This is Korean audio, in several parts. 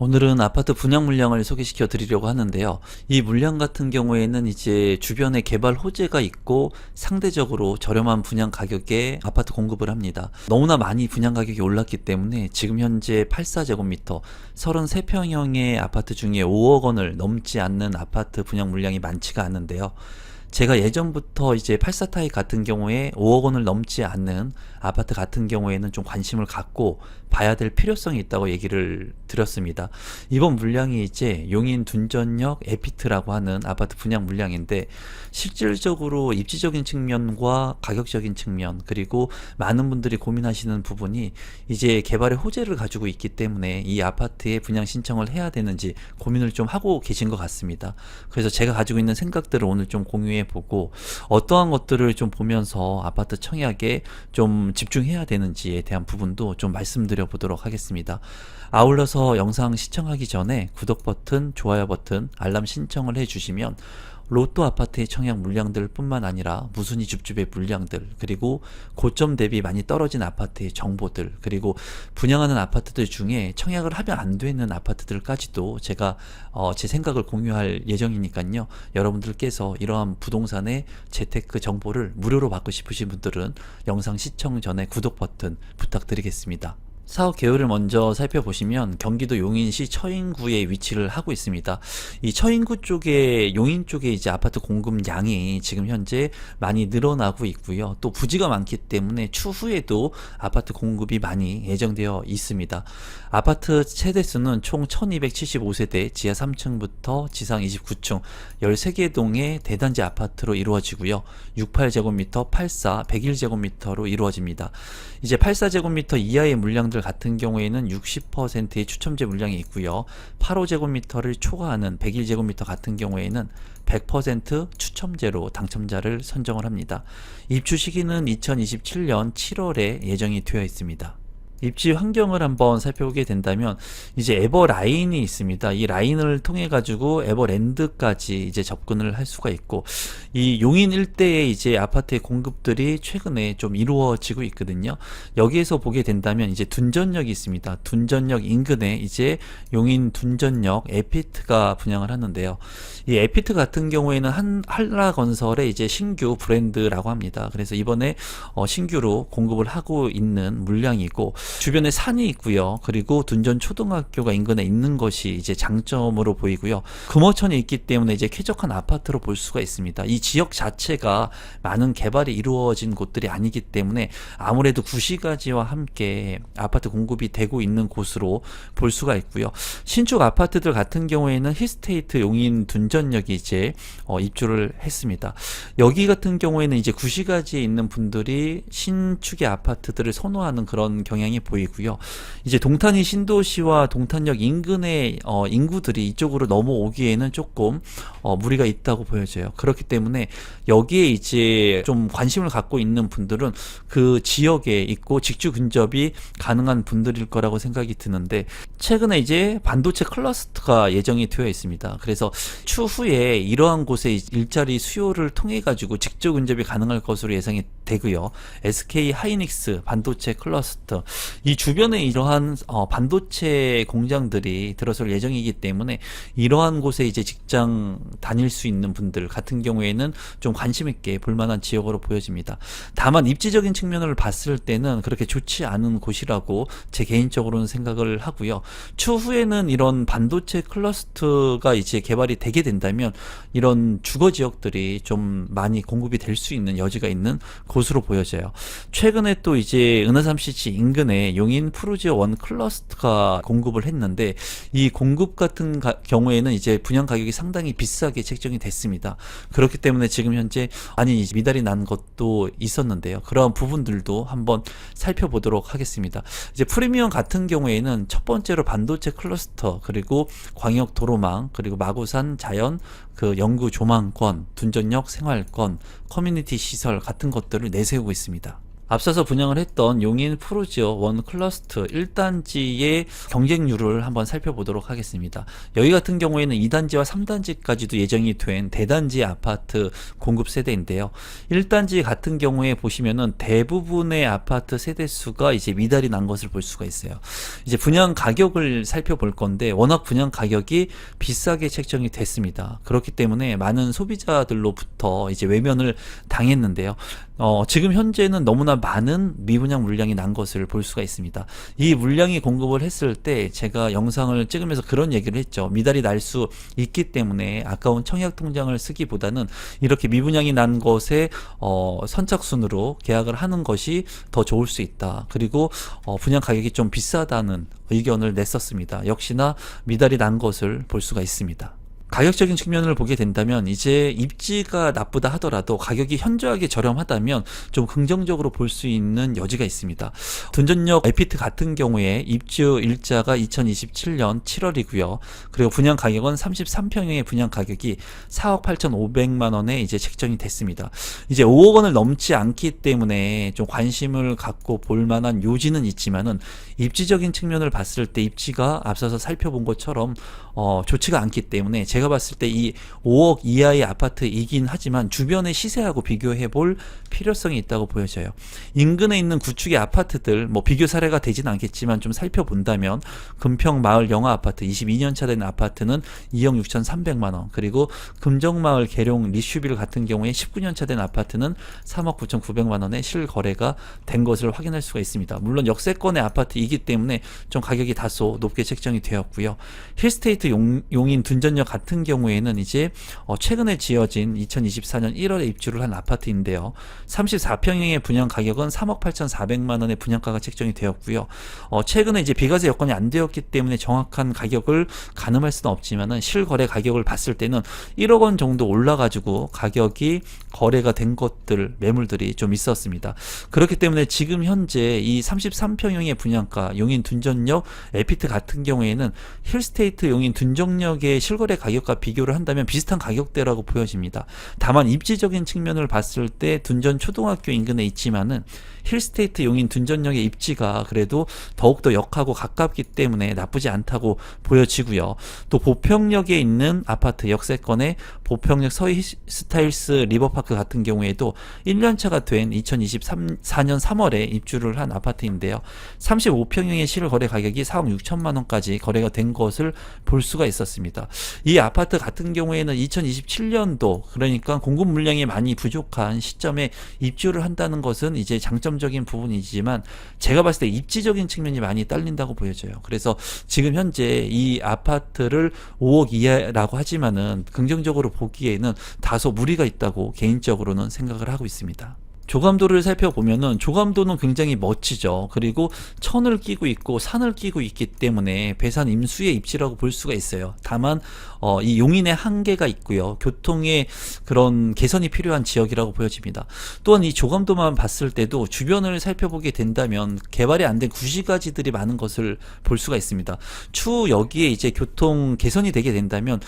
오늘은 아파트 분양 물량을 소개시켜 드리려고 하는데요. 이 물량 같은 경우에는 이제 주변에 개발 호재가 있고 상대적으로 저렴한 분양 가격에 아파트 공급을 합니다. 너무나 많이 분양 가격이 올랐기 때문에 지금 현재 84제곱미터 33평형의 아파트 중에 5억 원을 넘지 않는 아파트 분양 물량이 많지가 않은데요. 제가 예전부터 이제 84타입 같은 경우에 5억 원을 넘지 않는 아파트 같은 경우에는 좀 관심을 갖고 봐야 될 필요성이 있다고 얘기를 드렸습니다. 이번 물량이 이제 용인 둔전역 에피트라고 하는 아파트 분양 물량인데, 실질적으로 입지적인 측면과 가격적인 측면, 그리고 많은 분들이 고민하시는 부분이 이제 개발의 호재를 가지고 있기 때문에 이 아파트에 분양 신청을 해야 되는지 고민을 좀 하고 계신 것 같습니다. 그래서 제가 가지고 있는 생각들을 오늘 좀 공유해 보고, 어떠한 것들을 좀 보면서 아파트 청약에 좀 집중해야 되는지에 대한 부분도 좀 말씀드려 보도록 하겠습니다. 아울러서 영상 시청하기 전에 구독 버튼, 좋아요 버튼, 알람 신청을 해주시면 로또 아파트의 청약 물량들 뿐만 아니라 무순위 줍줍의 물량들, 그리고 고점 대비 많이 떨어진 아파트의 정보들, 그리고 분양하는 아파트들 중에 청약을 하면 안 되는 아파트들까지도 제가 제 생각을 공유할 예정이니까요. 여러분들께서 이러한 부동산의 재테크 정보를 무료로 받고 싶으신 분들은 영상 시청 전에 구독 버튼 부탁드리겠습니다. 사업 개요를 먼저 살펴보시면 경기도 용인시 처인구에 위치를 하고 있습니다. 이 처인구 쪽에, 용인 쪽에 이제 아파트 공급량이 지금 현재 많이 늘어나고 있고요. 또 부지가 많기 때문에 추후에도 아파트 공급이 많이 예정되어 있습니다. 아파트 세대수는 총 1275세대, 지하 3층부터 지상 29층 13개 동의 대단지 아파트로 이루어지고요. 68제곱미터, 84, 101제곱미터로 이루어집니다. 이제 84제곱미터 이하의 물량들 같은 경우에는 60%의 추첨제 물량이 있고요. 85제곱미터를 초과하는 101제곱미터 같은 경우에는 100% 추첨제로 당첨자를 선정을 합니다. 입주 시기는 2027년 7월에 예정이 되어 있습니다. 입지 환경을 한번 살펴보게 된다면 이제 에버라인이 있습니다. 이 라인을 통해 가지고 에버랜드까지 이제 접근을 할 수가 있고, 이 용인 일대의 이제 아파트의 공급들이 최근에 좀 이루어지고 있거든요. 여기에서 보게 된다면 이제 둔전역이 있습니다. 둔전역 인근에 이제 용인 둔전역 에피트가 분양을 하는데요. 이 에피트 같은 경우에는 한라건설의 이제 신규 브랜드라고 합니다. 그래서 이번에 신규로 공급을 하고 있는 물량이고, 주변에 산이 있고요. 그리고 둔전 초등학교가 인근에 있는 것이 이제 장점으로 보이고요. 금호천이 있기 때문에 이제 쾌적한 아파트로 볼 수가 있습니다. 이 지역 자체가 많은 개발이 이루어진 곳들이 아니기 때문에 아무래도 구시가지와 함께 아파트 공급이 되고 있는 곳으로 볼 수가 있고요. 신축 아파트들 같은 경우에는 힐스테이트 용인 둔전역이 이제 입주를 했습니다. 여기 같은 경우에는 이제 구시가지에 있는 분들이 신축의 아파트들을 선호하는 그런 경향이 보이고요. 이제 동탄이 신도시와 동탄역 인근의 인구들이 이쪽으로 넘어오기에는 조금 무리가 있다고 보여져요. 그렇기 때문에 여기에 이제 좀 관심을 갖고 있는 분들은 그 지역에 있고 직주 근접이 가능한 분들일 거라고 생각이 드는데, 최근에 이제 반도체 클러스터가 예정이 되어 있습니다. 그래서 추후에 이러한 곳에 일자리 수요를 통해 가지고 직주 근접이 가능할 것으로 예상이 되고요. SK 하이닉스 반도체 클러스터, 이 주변에 이러한 반도체 공장들이 들어설 예정이기 때문에 이러한 곳에 이제 직장 다닐 수 있는 분들 같은 경우에는 좀 관심 있게 볼만한 지역으로 보여집니다. 다만 입지적인 측면을 봤을 때는 그렇게 좋지 않은 곳이라고 제 개인적으로는 생각을 하고요. 추후에는 이런 반도체 클러스터가 이제 개발이 되게 된다면 이런 주거 지역들이 좀 많이 공급이 될 수 있는 여지가 있는 곳으로 보여져요. 최근에 또 이제 은하삼CC 인근에 용인 푸르지오 원 클러스터가 공급을 했는데, 이 공급 같은 경우에는 이제 분양 가격이 상당히 비싸게 책정이 됐습니다. 그렇기 때문에 지금 현재 많이 미달이 난 것도 있었는데요. 그러한 부분들도 한번 살펴보도록 하겠습니다. 이제 프리미엄 같은 경우에는 첫 번째로 반도체 클러스터, 그리고 광역 도로망, 그리고 마구산 자연 그 연구 조망권, 둔전역 생활권, 커뮤니티 시설 같은 것들을 내세우고 있습니다. 앞서서 분양을 했던 용인 프루지오 원 클러스트 1단지의 경쟁률을 한번 살펴보도록 하겠습니다. 여기 같은 경우에는 2단지와 3단지까지도 예정이 된 대단지 아파트 공급 세대인데요. 1단지 같은 경우에 보시면은 대부분의 아파트 세대 수가 이제 미달이 난 것을 볼 수가 있어요. 이제 분양 가격을 살펴볼 건데 워낙 분양 가격이 비싸게 책정이 됐습니다. 그렇기 때문에 많은 소비자들로부터 이제 외면을 당했는데요. 지금 현재는 너무나 많은 미분양 물량이 난 것을 볼 수가 있습니다. 이 물량이 공급을 했을 때 제가 영상을 찍으면서 그런 얘기를 했죠. 미달이 날 수 있기 때문에 아까운 청약 통장을 쓰기보다는 이렇게 미분양이 난 것에 선착순으로 계약을 하는 것이 더 좋을 수 있다. 그리고 분양 가격이 좀 비싸다는 의견을 냈었습니다. 역시나 미달이 난 것을 볼 수가 있습니다. 가격적인 측면을 보게 된다면 이제 입지가 나쁘다 하더라도 가격이 현저하게 저렴하다면 좀 긍정적으로 볼 수 있는 여지가 있습니다. 둔전역 에피트 같은 경우에 입주 일자가 2027년 7월이고요. 그리고 분양 가격은 33평형의 분양 가격이 4억 8,500만 원에 이제 책정이 됐습니다. 이제 5억 원을 넘지 않기 때문에 좀 관심을 갖고 볼 만한 요지는 있지만은 입지적인 측면을 봤을 때 입지가 앞서서 살펴본 것처럼 좋지가 않기 때문에 제가 봤을 때 이 5억 이하의 아파트이긴 하지만 주변의 시세하고 비교해 볼 필요성이 있다고 보여져요. 인근에 있는 구축의 아파트들 뭐 비교 사례가 되진 않겠지만 좀 살펴본다면 금평마을 영화 아파트 22년 차 된 아파트는 2억 6,300만 원, 그리고 금정마을 계룡 리슈빌 같은 경우에 19년 차 된 아파트는 3억 9,900만 원에 실거래가 된 것을 확인할 수가 있습니다. 물론 역세권의 아파트이기 때문에 좀 가격이 다소 높게 책정이 되었고요. 힐스테이트 용인 둔전역 같은 경우에는 이제 최근에 지어진 2024년 1월에 입주를 한 아파트인데요. 34평형의 분양 가격은 3억 8,400만 원의 분양가가 책정이 되었고요. 최근에 이제 비과세 여건이 안 되었기 때문에 정확한 가격을 가늠할 수는 없지만은 실거래 가격을 봤을 때는 1억 원 정도 올라가지고 가격이 거래가 된 것들 매물들이 좀 있었습니다. 그렇기 때문에 지금 현재 이 33평형의 분양가 용인 둔전역 에피트 같은 경우에는 힐스테이트 용인 둔전역의 실거래 가격과 비교를 한다면 비슷한 가격대라고 보여집니다. 다만 입지적인 측면을 봤을 때 둔전 초등학교 인근에 있지만은 힐스테이트 용인 둔전역의 입지가 그래도 더욱더 역하고 가깝기 때문에 나쁘지 않다고 보여지고요. 또 보평역에 있는 아파트 역세권의 보평역 서희 스타일스 리버파크 같은 경우에도 1년차가 된 2024년 3월에 입주를 한 아파트인데요. 35평형의 실거래 가격이 4억 6천만 원까지 거래가 된 것을 볼 수가 있었습니다. 이 아파트 같은 경우에는 2027년도 그러니까 공급 물량이 많이 부족한 시점에 입주를 한다는 것은 이제 장점적인 부분이지만 제가 봤을 때 입지적인 측면이 많이 딸린다고 보여져요. 그래서 지금 현재 이 아파트를 5억 이하라고 하지만은 긍정적으로 보기에는 다소 무리가 있다고 개인적으로는 생각을 하고 있습니다. 조감도를 살펴보면은 조감도는 굉장히 멋지죠. 그리고 천을 끼고 있고 산을 끼고 있기 때문에 배산 임수의 입지라고 볼 수가 있어요. 다만 이 용인의 한계가 있고요. 교통의 그런 개선이 필요한 지역이라고 보여집니다. 또한 이 조감도만 봤을 때도 주변을 살펴보게 된다면 개발이 안 된 구시가지들이 많은 것을 볼 수가 있습니다. 추후 여기에 이제 교통 개선이 되게 된다면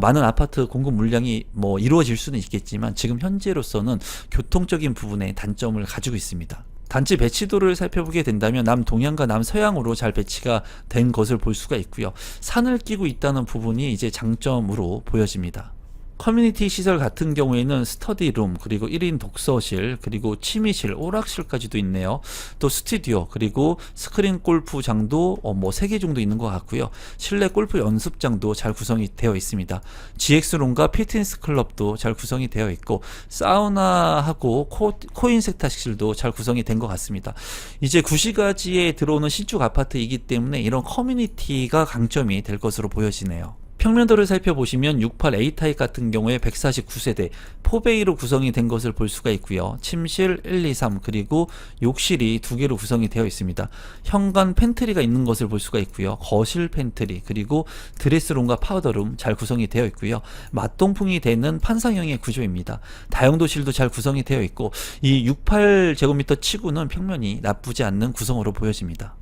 많은 아파트 공급 물량이 뭐 이루어질 수는 있겠지만 지금 현재로서는 교통적인 부분에 단점을 가지고 있습니다. 단지 배치도를 살펴보게 된다면 남동향과 남서향으로 잘 배치가 된 것을 볼 수가 있고요. 산을 끼고 있다는 부분이 이제 장점으로 보여집니다. 커뮤니티 시설 같은 경우에는 스터디룸, 그리고 1인 독서실, 그리고 취미실, 오락실까지도 있네요. 또 스튜디오, 그리고 스크린 골프장도 뭐 3개 정도 있는 것 같고요. 실내 골프 연습장도 잘 구성이 되어 있습니다. GX룸과 피트니스 클럽도 잘 구성이 되어 있고 사우나하고 코인 세탁실도 잘 구성이 된 것 같습니다. 이제 구시가지에 들어오는 신축 아파트이기 때문에 이런 커뮤니티가 강점이 될 것으로 보여지네요. 평면도를 살펴보시면 68A 타입 같은 경우에 149세대 4베이로 구성이 된 것을 볼 수가 있고요. 침실 1, 2, 3 그리고 욕실이 2개로 구성이 되어 있습니다. 현관 팬트리가 있는 것을 볼 수가 있고요. 거실 팬트리 그리고 드레스룸과 파우더룸 잘 구성이 되어 있고요. 맞동풍이 되는 판상형의 구조입니다. 다용도실도 잘 구성이 되어 있고 이 68제곱미터 치고는 평면이 나쁘지 않는 구성으로 보여집니다.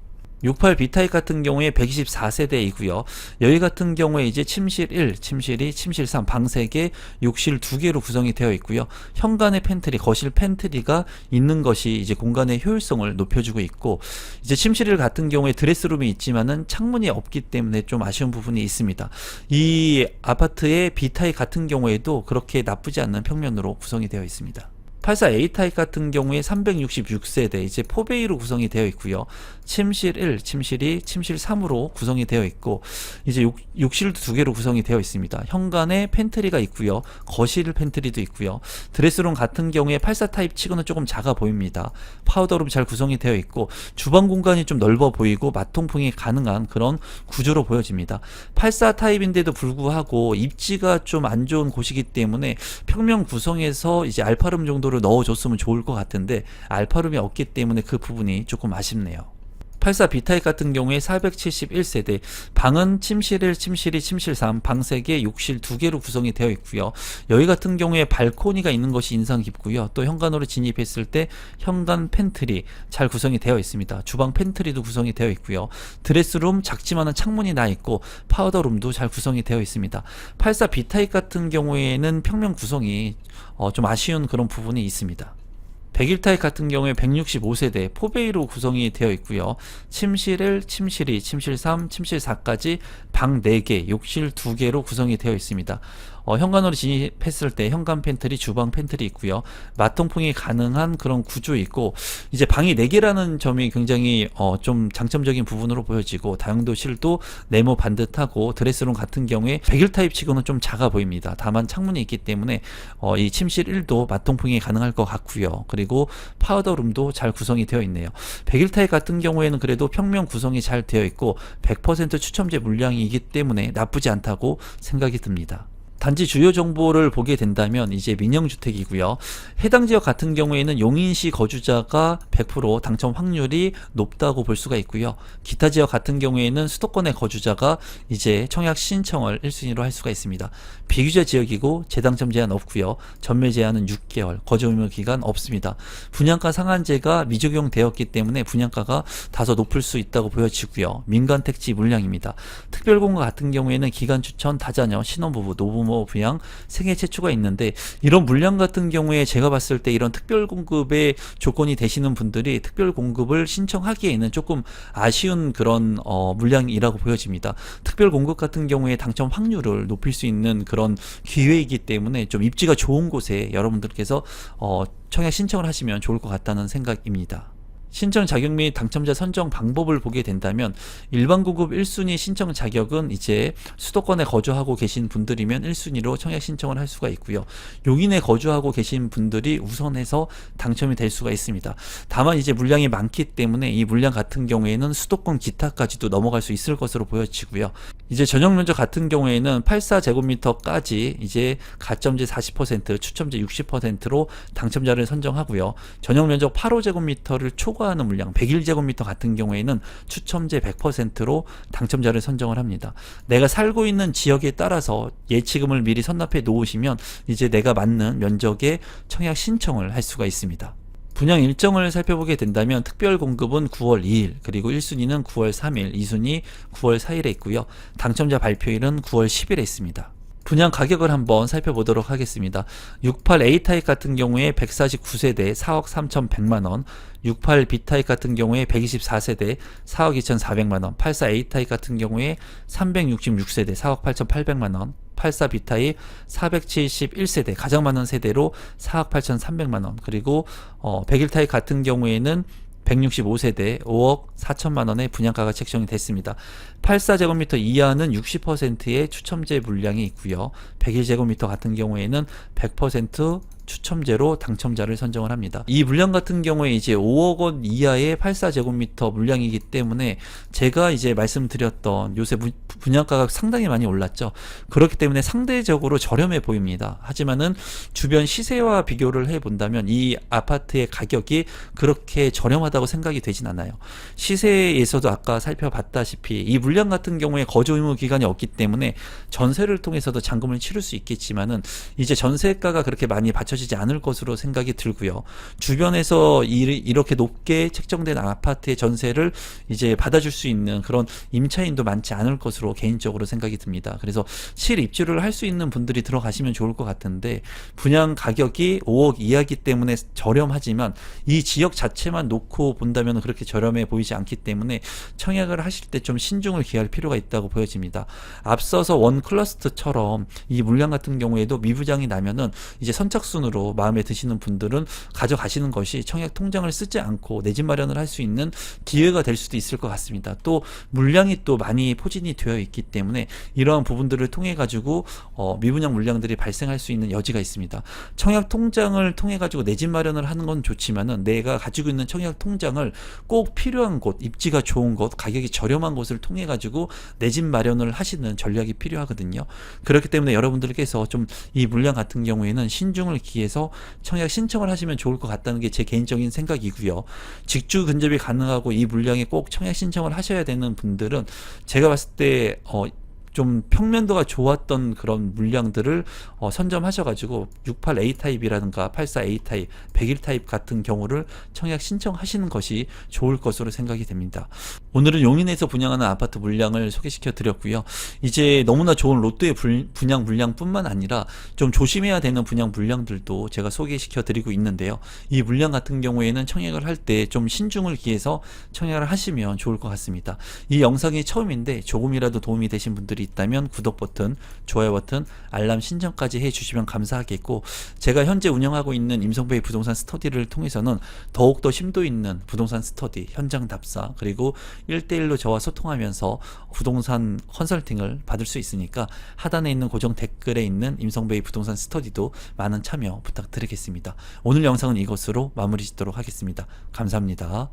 68 B타입 같은 경우에 124세대이고요. 여기 같은 경우에 이제 침실 1, 침실 2, 침실 3, 방 3개, 욕실 2개로 구성이 되어 있고요. 현관에 팬트리, 거실 팬트리가 있는 것이 이제 공간의 효율성을 높여주고 있고, 이제 침실 1 같은 경우에 드레스룸이 있지만은 창문이 없기 때문에 좀 아쉬운 부분이 있습니다. 이 아파트의 B타입 같은 경우에도 그렇게 나쁘지 않는 평면으로 구성이 되어 있습니다. 84 A타입 같은 경우에 366세대 이제 4베이로 구성이 되어 있고요. 침실 1, 침실 2, 침실 3으로 구성이 되어 있고, 이제 욕실도 2개로 구성이 되어 있습니다. 현관에 팬트리가 있고요. 거실 팬트리도 있고요. 드레스룸 같은 경우에 84 타입 치고는 조금 작아 보입니다. 파우더룸 잘 구성이 되어 있고, 주방 공간이 좀 넓어 보이고 마통풍이 가능한 그런 구조로 보여집니다. 84 타입인데도 불구하고 입지가 좀 안 좋은 곳이기 때문에 평면 구성에서 이제 알파룸 정도를 넣어줬으면 좋을 것 같은데 알파룸이 없기 때문에 그 부분이 조금 아쉽네요. 84 B타입 같은 경우에 471세대, 방은 침실 1, 침실 2, 침실 3, 방 3개, 욕실 2개로 구성이 되어 있고요. 여기 같은 경우에 발코니가 있는 것이 인상 깊고요. 또 현관으로 진입했을 때 현관 팬트리 잘 구성이 되어 있습니다. 주방 팬트리도 구성이 되어 있고요. 드레스룸 작지만은 창문이 나 있고 파우더룸도 잘 구성이 되어 있습니다. 84 B타입 같은 경우에는 평면 구성이 좀 아쉬운 그런 부분이 있습니다. 101타입 같은 경우에 165세대 4베이로 구성이 되어 있고요. 침실 1, 침실 2, 침실 3, 침실 4까지 방 4개, 욕실 2개로 구성이 되어 있습니다. 현관으로 진입했을 때 현관 팬트리, 주방 팬트리 있고요. 마통풍이 가능한 그런 구조 있고, 이제 방이 4개라는 점이 굉장히 좀 장점적인 부분으로 보여지고, 다용도실도 네모 반듯하고, 드레스룸 같은 경우에 101타입 치고는 좀 작아 보입니다. 다만 창문이 있기 때문에 이 침실 1도 마통풍이 가능할 것 같고요. 그리고 파우더룸도 잘 구성이 되어 있네요. 101타입 같은 경우에는 그래도 평면 구성이 잘 되어 있고 100% 추첨제 물량이기 때문에 나쁘지 않다고 생각이 듭니다. 단지 주요 정보를 보게 된다면 이제 민영주택이고요. 해당 지역 같은 경우에는 용인시 거주자가 100% 당첨 확률이 높다고 볼 수가 있고요. 기타 지역 같은 경우에는 수도권의 거주자가 이제 청약 신청을 1순위로 할 수가 있습니다. 비규제 지역이고 재당첨 제한 없고요. 전매 제한은 6개월, 거주 의무 기간 없습니다. 분양가 상한제가 미적용되었기 때문에 분양가가 다소 높을 수 있다고 보여지고요. 민간 택지 물량입니다. 특별공고 같은 경우에는 기간 추천, 다자녀, 신혼부부, 노부모 부양, 생애 최초가 있는데, 이런 물량 같은 경우에 제가 봤을 때 이런 특별공급의 조건이 되시는 분들이 특별공급을 신청하기에는 조금 아쉬운 그런 물량이라고 보여집니다. 특별공급 같은 경우에 당첨 확률을 높일 수 있는 그런 기회이기 때문에 좀 입지가 좋은 곳에 여러분들께서 청약 신청을 하시면 좋을 것 같다는 생각입니다. 신청 자격 및 당첨자 선정 방법을 보게 된다면, 일반 공급 1순위 신청 자격은 이제 수도권에 거주하고 계신 분들이면 1순위로 청약 신청을 할 수가 있고요. 용인에 거주하고 계신 분들이 우선해서 당첨이 될 수가 있습니다. 다만 이제 물량이 많기 때문에 이 물량 같은 경우에는 수도권 기타까지도 넘어갈 수 있을 것으로 보여지고요. 이제 전용 면적 같은 경우에는 84제곱미터까지 이제 가점제 40%, 추첨제 60%로 당첨자를 선정하고요. 전용 면적 85제곱미터를 초과하는 물량 101제곱미터 같은 경우에는 추첨제 100%로 당첨자를 선정을 합니다. 내가 살고 있는 지역에 따라서 예치금을 미리 선납해 놓으시면 이제 내가 맞는 면적에 청약 신청을 할 수가 있습니다. 분양 일정을 살펴보게 된다면 특별 공급은 9월 2일, 그리고 1순위는 9월 3일, 2순위 9월 4일에 있고요. 당첨자 발표일은 9월 10일에 있습니다. 분양 가격을 한번 살펴보도록 하겠습니다. 68 A타입 같은 경우에 149세대 4억 3,100만원, 68 B타입 같은 경우에 124세대 4억 2,400만원, 84 A타입 같은 경우에 366세대 4억 8,800만원, 84 B타입 471세대 가장 많은 세대로 4억 8,300만원, 그리고 101타입 같은 경우에는 165세대 5억 4천만원의 분양가가 책정이 됐습니다. 84제곱미터 이하는 60%의 추첨제 물량이 있고요. 101제곱미터 같은 경우에는 100% 추첨제로 당첨자를 선정을 합니다. 이 물량 같은 경우에 이제 5억 원 이하의 84제곱미터 물량이기 때문에 제가 이제 말씀드렸던 요새 분양가가 상당히 많이 올랐죠. 그렇기 때문에 상대적으로 저렴해 보입니다. 하지만은 주변 시세와 비교를 해 본다면 이 아파트의 가격이 그렇게 저렴하다고 생각이 되진 않아요. 시세에서도 아까 살펴봤다시피 이 물량 같은 경우에 거주 의무 기간이 없기 때문에 전세를 통해서도 잔금을 치를 수 있겠지만은 이제 전세가가 그렇게 많이 받쳐 맞춰지지 않을 것으로 생각이 들고요. 주변에서 이렇게 높게 책정된 아파트의 전세를 이제 받아줄 수 있는 그런 임차인도 많지 않을 것으로 개인적으로 생각이 듭니다. 그래서 실입주를 할 수 있는 분들이 들어가시면 좋을 것 같은데, 분양 가격이 5억 이하기 때문에 저렴하지만 이 지역 자체만 놓고 본다면 그렇게 저렴해 보이지 않기 때문에 청약을 하실 때 좀 신중을 기할 필요가 있다고 보여집니다. 앞서서 원 클러스트처럼 이 물량 같은 경우에도 미부장이 나면은 이제 선착순으로 마음에 드시는 분들은 가져가시는 것이 청약 통장을 쓰지 않고 내 집 마련을 할 수 있는 기회가 될 수도 있을 것 같습니다. 또 물량이 또 많이 포진이 되어 있기 때문에 이러한 부분들을 통해 가지고 미분양 물량들이 발생할 수 있는 여지가 있습니다. 청약 통장을 통해 가지고 내 집 마련을 하는 건 좋지만은 내가 가지고 있는 청약 통장을 꼭 필요한 곳, 입지가 좋은 곳, 가격이 저렴한 곳을 통해 가지고 내 집 마련을 하시는 전략이 필요하거든요. 그렇기 때문에 여러분들께서 좀 이 물량 같은 경우에는 신중을 기해서 청약 신청을 하시면 좋을 것 같다는 게 제 개인적인 생각이고요. 직주 근접이 가능하고 이 물량에 꼭 청약 신청을 하셔야 되는 분들은 제가 봤을 때 좀 평면도가 좋았던 그런 물량들을 선점하셔가지고 68A 타입이라든가 84A 타입, 101 타입 같은 경우를 청약 신청하시는 것이 좋을 것으로 생각이 됩니다. 오늘은 용인에서 분양하는 아파트 물량을 소개시켜 드렸고요. 이제 너무나 좋은 로또의 분양 물량뿐만 아니라 좀 조심해야 되는 분양 물량들도 제가 소개시켜 드리고 있는데요. 이 물량 같은 경우에는 청약을 할 때 좀 신중을 기해서 청약을 하시면 좋을 것 같습니다. 이 영상이 처음인데 조금이라도 도움이 되신 분들이 있다면 구독 버튼, 좋아요 버튼, 알람 신청까지 해주시면 감사하겠고, 제가 현재 운영하고 있는 임성배의 부동산 스터디를 통해서는 더욱더 심도 있는 부동산 스터디, 현장 답사, 그리고 1대1로 저와 소통하면서 부동산 컨설팅을 받을 수 있으니까 하단에 있는 고정 댓글에 있는 임성배의 부동산 스터디도 많은 참여 부탁드리겠습니다. 오늘 영상은 이것으로 마무리 짓도록 하겠습니다. 감사합니다.